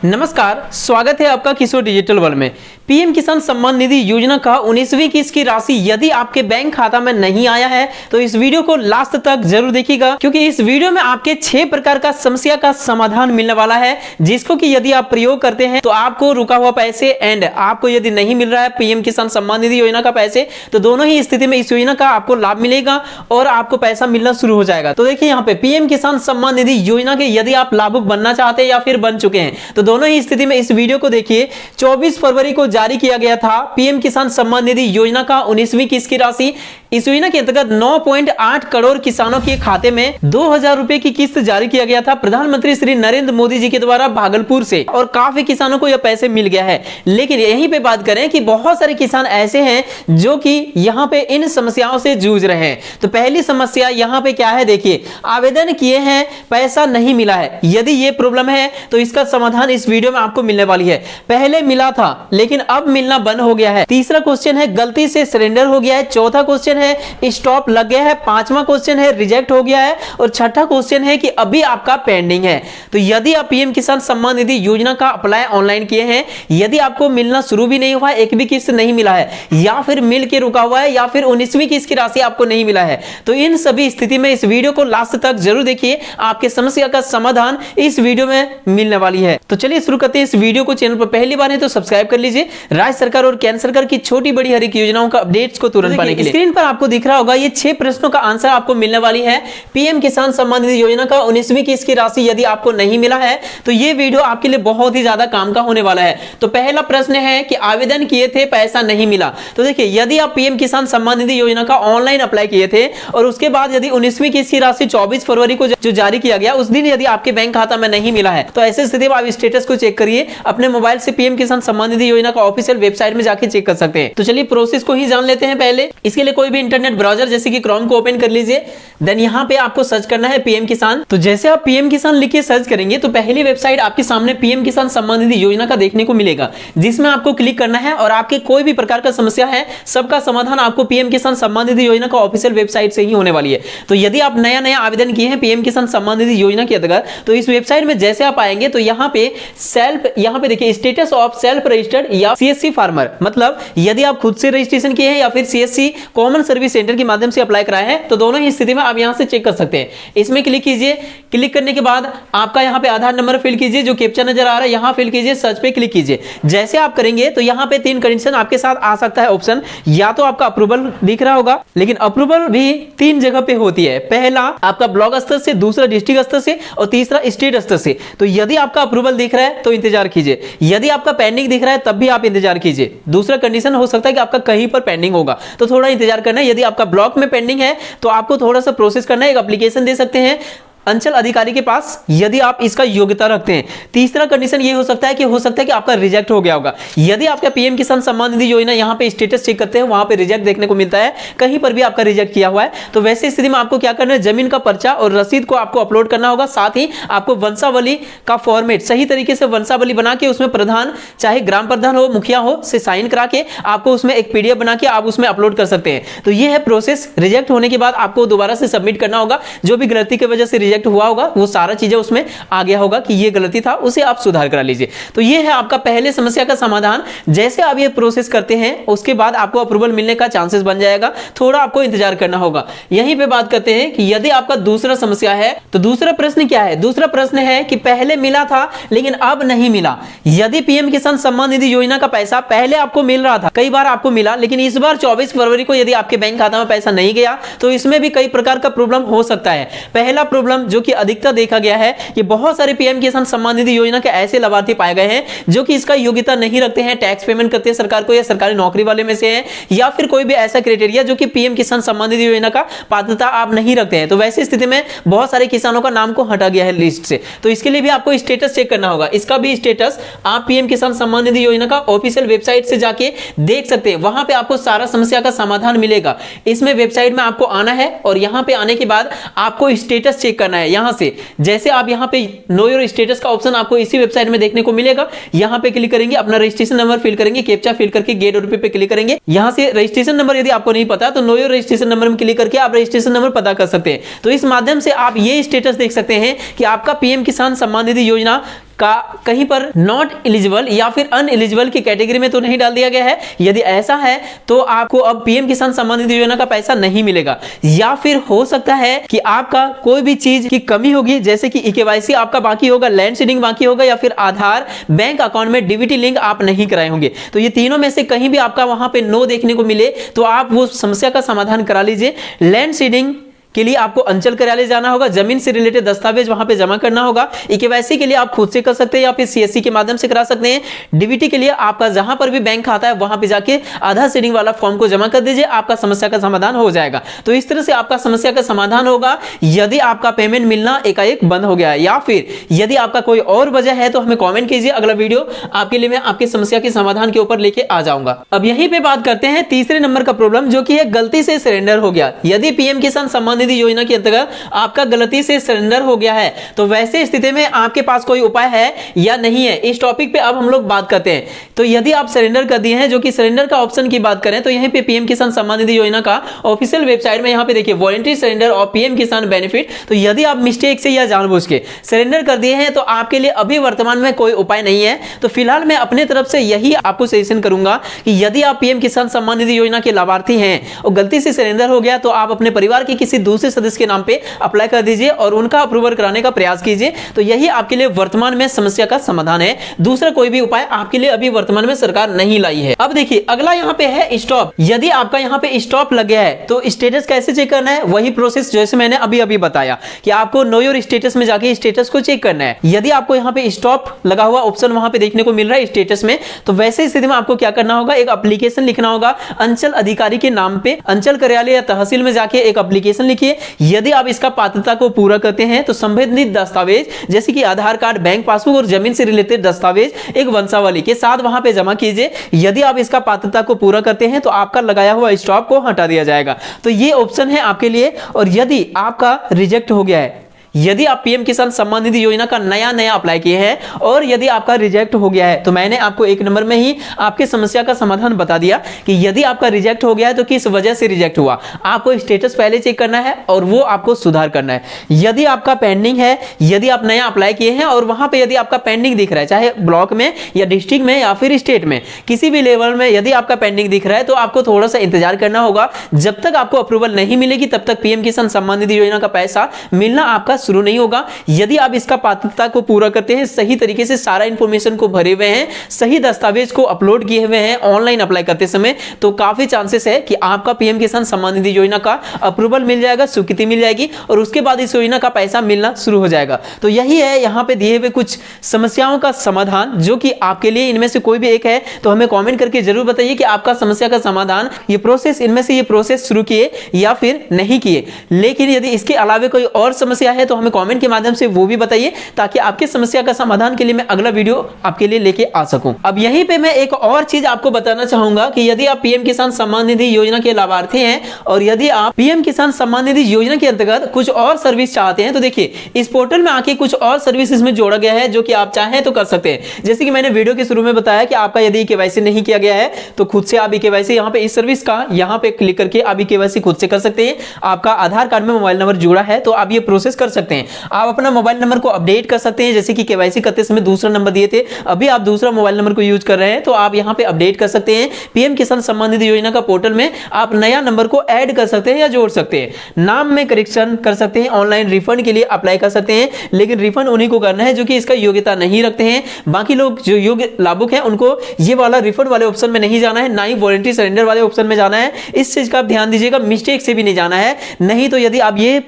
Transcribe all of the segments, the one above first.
नमस्कार, स्वागत है आपका किशोर डिजिटल वर्ल्ड में। पीएम किसान सम्मान निधि योजना का 19वीं किस्त की राशि यदि आपके बैंक खाता में नहीं आया है तो इस वीडियो को लास्ट तक जरूर देखिएगा, क्योंकि इस वीडियो में आपके 6 प्रकार का समस्या का समाधान मिलने वाला है, जिसको कि यदि आप प्रयोग करते हैं तो आपको रुका हुआ पैसे एंड आपको यदि नहीं मिल रहा है पीएम किसान सम्मान निधि योजना का पैसे, तो दोनों ही स्थिति में इस योजना का आपको लाभ मिलेगा और आपको पैसा मिलना शुरू हो जाएगा। तो देखिए यहाँ पे पीएम किसान सम्मान निधि योजना के यदि आप लाभुक बनना चाहते हैं या फिर बन चुके हैं तो दोनों ही स्थिति में इस वीडियो को देखिए। 24 फरवरी को जारी किया गया था पीएम किसान सम्मान निधि योजना का 19वीं किस्त की राशि। इस योजना के अंतर्गत 9.8 करोड़ किसानों के खाते में 2000 रुपए की किस्त जारी किया गया था प्रधानमंत्री श्री नरेंद्र मोदी जी के द्वारा भागलपुर से, और काफी किसानों को यह पैसे मिल गया है। लेकिन यहीं पे बात करें कि बहुत सारे किसान ऐसे हैं जो कि यहाँ पे इन समस्याओं से जूझ रहे हैं। तो पहली समस्या यहाँ पे क्या है, देखिए आवेदन किए हैं पैसा नहीं मिला है। यदि ये प्रॉब्लम है तो इसका समाधान इस वीडियो में आपको मिलने वाली है। पहले मिला था लेकिन अब मिलना बंद हो गया है। तीसरा क्वेश्चन है गलती से सरेंडर हो गया है। चौथा क्वेश्चन है स्टॉप लग गया है। पांचवा क्वेश्चन है रिजेक्ट हो गया है और छठा क्वेश्चन है कि अभी आपका पेंडिंग है। तो यदि आप पीएम किसान सम्मान निधि योजना का अप्लाई ऑनलाइन किए हैं, यदि आपको मिलना शुरू भी नहीं हुआ है, एक भी किस्त नहीं मिला है, या फिर मिल के रुका हुआ है, या फिर 19वीं किस्त की राशि आपको नहीं मिला है, तो इन सभी स्थिति में इस वीडियो को लास्ट तक जरूर देखिए। आपके समस्या का समाधान इस वीडियो में मिलने वाली है। तो चलिए शुरू करते हैं इस वीडियो को। चैनल पर पहली बार है तो सब्सक्राइब कर लीजिए राज्य सरकार और केंद्र सरकार की छोटी बड़ी हर एक योजनाओं का अपडेट्स को तुरंत पाने के लिए। स्क्रीन पर आपको दिख रहा होगा ये 6 प्रश्नों का आंसर आपको मिलने वाली है। पीएम किसान सम्मान निधि योजना का 19वीं किस्त की राशि यदि आपको नहीं मिला है तो ये वीडियो आपके लिए बहुत ही ज्यादा काम का होने वाला है। तो पहला प्रश्न है कि आवेदन किए थे पैसा नहीं मिला। तो देखिए यदि आप पीएम किसान सम्मान निधि योजना का ऑनलाइन अप्लाई किए थे और उसके बाद यदि 19वीं किस्त की राशि 24 फरवरी को जो जारी किया गया उस दिन यदि आपके बैंक खाता में नहीं मिला है तो ऐसे स्थिति में आप स्टेटस को चेक करिए। अपने मोबाइल से पीएम किसान सम्मान निधि योजना का ऑफिशियल वेबसाइट में जाके चेक कर सकते हैं। तो चलिए प्रोसेस को ही जान लेते हैं। पहले इसके लिए कोई भी इंटरनेट ब्राउजर जैसे कि क्रोम को ओपन कर लीजिए। देन यहाँ पे आपको सर्च करना है पीएम किसान। तो जैसे आप पीएम किसान लिख के सर्च करेंगे तो पहली वेबसाइट आपके सामने पीएम किसान सम्मान निधि योजना का देखने को मिलेगा, जिसमें आपको क्लिक करना है और आपके कोई भी प्रकार का समस्या है सबका समाधान आपको पीएम किसान सम्मान निधि योजना का ऑफिशियल वेबसाइट से ही होने वाली है। तो यदि आप नया आवेदन किए हैं पीएम किसान सम्मान निधि योजना के अंतर्गत तो इस वेबसाइट में जैसे आप आएंगे तो यहाँ पे देखिए स्टेटस ऑफ सेल्फ रजिस्टर्ड या सीएससी फार्मर, मतलब यदि आप खुद से रजिस्ट्रेशन किए हैं या फिर सीएससी कॉमन सर्विस सेंटर के माध्यम से अप्लाई कराए हैं तो दोनों ही स्थिति में आप यहां से चेक कर सकते हैं। इसमें क्लिक कीजिए। क्लिक करने के बाद आपका यहां पे आधार नंबर फिल कीजिए, जो कैप्चा नजर आ रहा है यहां फिल कीजिए, सर्च पे क्लिक कीजिए। जैसे आप करेंगे तो यहां पे 3 कंडीशन आपके साथ आ सकता है ऑप्शन। या तो आपका अप्रूवल दिख रहा होगा, लेकिन अप्रूवल भी 3 जगह पे होती है। पहला आपका ब्लॉक स्तर से, दूसरा डिस्ट्रिक्ट स्तर से और तीसरा स्टेट स्तर से। तो यदि आपका अप्रूवल दिख रहा है तो इंतजार कीजिए, यदि आपका पेंडिंग दिख रहा है तब भी आप इंतजार कीजिए। दूसरा कंडीशन हो सकता है कि आपका कहीं पर पेंडिंग होगा तो थोड़ा इंतजार करना है। यदि आपका ब्लॉक में पेंडिंग है तो आपको थोड़ा सा प्रोसेस करना है। एक एप्लीकेशन दे सकते हैं अंचल अधिकारी के पास यदि आप इसका योग्यता रखते हैं। तीसरा कंडीशन ये हो सकता है कि आपका रिजेक्ट हो गया होगा। यदि आपका पीएम किसान सम्मान निधि योजना यहाँ पे स्टेटस चेक करते हैं, वहां पे रिजेक्ट देखने को मिलता है, कहीं पर भी आपका रिजेक्ट किया हुआ है, तो वैसे स्थिति में आपको क्या करना है, जमीन का पर्चा और रसीद को आपको अपलोड करना होगा। साथ ही आपको वंशावली का फॉर्मेट सही तरीके से वंशावली बना के उसमें प्रधान, चाहे ग्राम प्रधान हो, मुखिया हो, से साइन करा के आपको उसमें एक पीडीएफ बना के आप उसमें अपलोड कर सकते हैं। तो ये है प्रोसेस। रिजेक्ट होने के बाद आपको दोबारा से सबमिट करना होगा। जो भी गलती की वजह से रिजेक्ट हुआ होगा वो सारा चीजें उसमें आ गया होगा कि ये गलती था, उसे आप सुधार करा लीजिए। तो ये है आपका पहले समस्या का समाधान। जैसे आप ये प्रोसेस करते हैं उसके बाद आपको अप्रूवल मिलने का चांसेस बन जाएगा। थोड़ा आपको इंतजार करना होगा। यहीं पे बात करते हैं कि यदि आपका दूसरा समस्या है तो दूसरा प्रश्न क्या है। दूसरा प्रश्न है कि पहले मिला था लेकिन अब नहीं मिला। यदि पीएम किसान सम्मान निधि योजना का पैसा पहले आपको मिल रहा था, कई बार आपको मिला, लेकिन इस बार 24 फरवरी को यदि आपके बैंक खाता में पैसा नहीं गया तो इसमें भी कई प्रकार का प्रॉब्लम हो सकता है। पहला प्रॉब्लम जो कि अधिकतर देखा गया है कि बहुत सारे पीएम किसान सम्मान निधि योजना के ऐसे लाभार्थी पाए गए हैं जो कि इसका योग्यता नहीं रखते हैं, टैक्स पेमेंट करते हैं सरकार को या सरकारी नौकरी वाले में से हैं, या फिर कोई भी ऐसा क्राइटेरिया जो कि पीएम किसान सम्मान निधि योजना का पात्रता आप नहीं रखते हैं। तो वैसी स्थिति में बहुत सारे किसानों का नाम को हटा गया है लिस्ट से। तो इसके लिए भी आपको स्टेटस चेक करना होगा। इसका भी स्टेटस आप पीएम किसान सम्मान निधि योजना का ऑफिशियल वेबसाइट से जाके देख सकते हैं। वहां पे आपको सारा समस्या का समाधान मिलेगा। इसमें वेबसाइट में आपको आना है और यहां पे आने के बाद आपको स्टेटस चेक करना है। यहां से जैसे आप यहां पे नो योर स्टेटस का ऑप्शन आपको इसी वेबसाइट में देखने को मिलेगा। यहां पे क्लिक करेंगे, अपना रजिस्ट्रेशन नंबर फिल करेंगे, कैप्चा फिल करके गेट ओटीपी पे क्लिक करेंगे। यहां से रजिस्ट्रेशन नंबर यदि आपको नहीं पता तो नो योर रजिस्ट्रेशन नंबर में क्लिक करके आप रजिस्ट्रेशन नंबर पता कर सकते हैं। तो इस माध्यम से आप ये स्टेटस देख सकते हैं कि आपका पीएम किसान सम्मान निधि योजना का कहीं पर नॉट एलिजिबल या फिर अनएलिजिबल की कैटेगरी में तो नहीं डाल दिया गया है। यदि ऐसा है तो आपको अब पीएम किसान सम्मान निधि योजना का पैसा नहीं मिलेगा, या फिर हो सकता है कि आपका कोई भी चीज की कमी होगी, जैसे कि ईकेवाईसी आपका बाकी होगा, लैंड सीडिंग बाकी होगा, या फिर आधार, बैंक अकाउंट में डीबीटी लिंक आप नहीं कराए होंगे। तो ये तीनों में से कहीं भी आपका वहां पे नो देखने को मिले तो आप वो समस्या का समाधान करा लीजिए। लैंड सीडिंग के लिए आपको अंचल कार्यालय जाना होगा, जमीन से रिलेटेड दस्तावेज वहां पे जमा करना होगा। ईकेवाईसी के लिए आप खुद से कर सकते हैं या फिर सीएससी के माध्यम से करा सकते हैं। डीबीटी के लिए आपका जहां पर भी बैंक खाता है वहां पे जाके आधार सीडिंग वाला फॉर्म को जमा कर दीजिए, आपका समस्या का समाधान हो जाएगा। तो इस तरह से आपका समस्या का समाधान होगा यदि आपका पेमेंट मिलना एकाएक बंद हो गया है, या फिर यदि आपका कोई और वजह है तो हमें कॉमेंट कीजिए, अगला वीडियो आपके लिए मैं आपकी समस्या के समाधान के ऊपर लेके आ जाऊंगा। अब यहीं पे बात करते हैं तीसरे नंबर का प्रॉब्लम, जो कि है गलती से सरेंडर हो गया। यदि पीएम किसान सम्मान निधि योजना के अंतर्गत आपका गलती से सरेंडर हो गया है तो वैसे स्थिति में आपके पास कोई उपाय है या नहीं है, इस टॉपिक पे अब हम लोग बात करते हैं। तो यदि आप सरेंडर कर दिए हैं, जो कि सरेंडर का ऑप्शन की बात करें तो यहीं पे पीएम किसान सम्मान निधि योजना का ऑफिशियल वेबसाइट में यहां पे देखिए वॉलंटरी सरेंडर और पीएम किसान बेनिफिट। तो यदि आप मिस्टेक से या जानबूझ के सरेंडर कर दिए हैं तो आपके लिए अभी वर्तमान में कोई उपाय नहीं है। तो फिलहाल मैं अपने तरफ से यही आपको सजेशन करूंगा कि यदि आप पीएम किसान सम्मान निधि योजना के लाभार्थी हैं और गलती से सरेंडर हो गया तो आप अपने परिवार के किसी दूसरे सदस्य के नाम पे अप्लाई कर दीजिए और उनका अप्रूवल कराने का प्रयास कीजिए। तो यही आपके लिए वर्तमान में समस्या का समाधान है, दूसरा कोई भी उपाय आपके लिए अभी वर्तमान में सरकार नहीं लाई है। अब देखिए अगला यहाँ पे है स्टॉप। यदि आपका यहाँ पे स्टॉप लग गया है तो स्टेटस कैसे चेक करना है, वही प्रोसेस जैसे मैंने अभी अभी बताया कि आपको नो योर स्टेटस में जाके स्टेटस को चेक करना है। यदि आपको यहाँ पे स्टॉप लगा हुआ ऑप्शन वहां पे देखने को मिल रहा है स्टेटस में, तो वैसे स्थिति में आपको क्या करना होगा, एक एप्लीकेशन लिखना होगा अंचल अधिकारी के नाम पे। अंचल कार्यालय या तहसील में जाके एक एप्लीकेशन लिखिए। यदि आप इसका पात्रता को पूरा करते हैं तो संबंधित दस्तावेज जैसे कि आधार कार्ड, बैंक पासबुक और जमीन से रिलेटेड दस्तावेज एक वंशावली के साथ वहां पे जमा कीजिए। यदि आप इसका पात्रता को पूरा करते हैं तो आपका लगाया हुआ स्टॉप को हटा दिया जाएगा। तो ये ऑप्शन है आपके लिए। और यदि आपका रिजेक्ट हो गया है, यदि आप पीएम किसान सम्मान निधि योजना का नया अप्लाई किए हैं और यदि आपका रिजेक्ट हो गया है, तो मैंने आपको एक नंबर में ही आपकी समस्या का समाधान बता दिया कि यदि आपका रिजेक्ट हो गया है तो किस वजह से रिजेक्ट हुआ। आपको स्टेटस पहले चेक करना है और वो आपको सुधार करना है। यदि आपका पेंडिंग है, यदि आप नया अप्लाई किए हैं और वहां पर यदि आपका पेंडिंग दिख रहा है, चाहे ब्लॉक में या डिस्ट्रिक्ट में या फिर स्टेट में, किसी भी लेवल में यदि आपका पेंडिंग दिख रहा है तो आपको थोड़ा सा इंतजार करना होगा। जब तक आपको अप्रूवल नहीं मिलेगी तब तक पीएम किसान सम्मान निधि योजना का पैसा मिलना आपका शुरू नहीं होगा। यदि आप इसका पात्रता को पूरा करते हैं, सही तरीके से सारा इंफॉर्मेशन को भरे हुए हैं, सही दस्तावेज को अपलोड किए हुए हैं ऑनलाइन अप्लाई करते समय, तो काफी चांसेस है कि आपका पीएम किसान सम्मान निधि योजना का अप्रूवल मिल जाएगा, स्वीकृति मिल जाएगी और उसके बाद इस योजना का पैसा मिलना शुरू हो जाएगा। तो यही है यहाँ पे दिए हुए कुछ समस्याओं का समाधान, जो कि आपके लिए इनमें से कोई भी एक है तो हमें कमेंट करके जरूर बताइए कि आपका समस्या का समाधान, ये प्रोसेस, इनमें से ये प्रोसेस शुरू किए या फिर नहीं किए। लेकिन यदि इसके अलावा कोई और समस्या है तो हमें कमेंट के माध्यम से वो भी बताइए, ताकि आपकी समस्या का समाधान के लिए मैं अगला वीडियो आपके लिए लेके आ सकूं। अब यहीं पे मैं एक और चीज आपको बताना चाहूंगा कि यदि आप पीएम किसान सम्मान निधि योजना के लाभार्थी हैं और यदि आप पीएम किसान सम्मान निधि योजना के अंतर्गत कुछ और सर्विस चाहते हैं, तो देखिए इस पोर्टल में आके कुछ और सर्विस इसमें जोड़ा गया है जो कि आप चाहें तो कर सकते हैं। जैसे कि मैंने वीडियो के शुरू में बताया कि आपका यदि केवाईसी नहीं किया गया है तो खुद से आप केवाईसी यहाँ पे इस सर्विस का यहाँ पे क्लिक करके आप केवाईसी खुद से कर सकते हैं। आपका आधार कार्ड में मोबाइल नंबर जुड़ा है तो आप ये प्रोसेस कर सकते हैं। आप अपना मोबाइल नंबर को अपडेट कर सकते हैं, जैसे कि केवाईसी करते समय दूसरा नंबर दिए थे, अभी आप दूसरा मोबाइल नंबर को यूज कर रहे हैं तो आप यहां पे अपडेट कर सकते हैं। पीएम किसान सम्मान निधि योजना का पोर्टल में आप नया नंबर को ऐड कर सकते हैं या जोड़ सकते हैं। नाम में करेक्शन कर सकते हैं। ऑनलाइन रिफंड के लिए अप्लाई कर सकते हैं, लेकिन रिफंड उन्हीं को करना है जो कि इसका योग्यता नहीं रखते हैं। बाकी लोग जो योग्य लाभुक हैं उनको ये वाला रिफंड वाले ऑप्शन में नहीं जाना है, ना ही वॉलंटरी सरेंडर वाले ऑप्शन में जाना है। इस चीज का आप ध्यान दीजिएगा, मिस्टेक से भी नहीं जाना है। नहीं तो यदि आप ये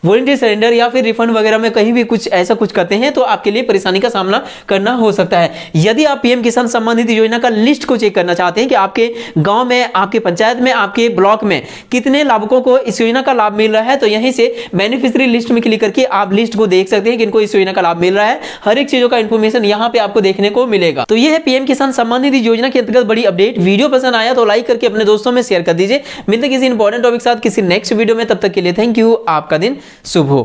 वॉलंटरी सरेंडर या फिर रिफंड वगैरह में कहीं भी कुछ ऐसा कुछ करते हैं तो आपके लिए परेशानी का सामना करना हो सकता है। यदि आप पीएम किसान सम्मान निधि योजना का लिस्ट को चेक करना चाहते हैं कि आपके गांव में, आपके पंचायत में, आपके ब्लॉक में कितने लाभुकों को इस योजना का लाभ मिल रहा है, तो यहीं से बेनिफिशियरी लिस्ट में क्लिक करके आप लिस्ट को देख सकते हैं कि इनको इस योजना का लाभ मिल रहा है। हर एक चीजों का इंफॉर्मेशन यहाँ पे आपको देखने को मिलेगा। तो ये है पीएम किसान सम्मान निधि योजना के अंतर्गत बड़ी अपडेट। वीडियो पसंद आया तो लाइक करके अपने दोस्तों में शेयर कर दीजिए। मिलते किसी इंपॉर्टेंट टॉपिक के साथ किसी नेक्स्ट वीडियो में, तब तक के लिए थैंक यू। आपका दिन शुभ हो।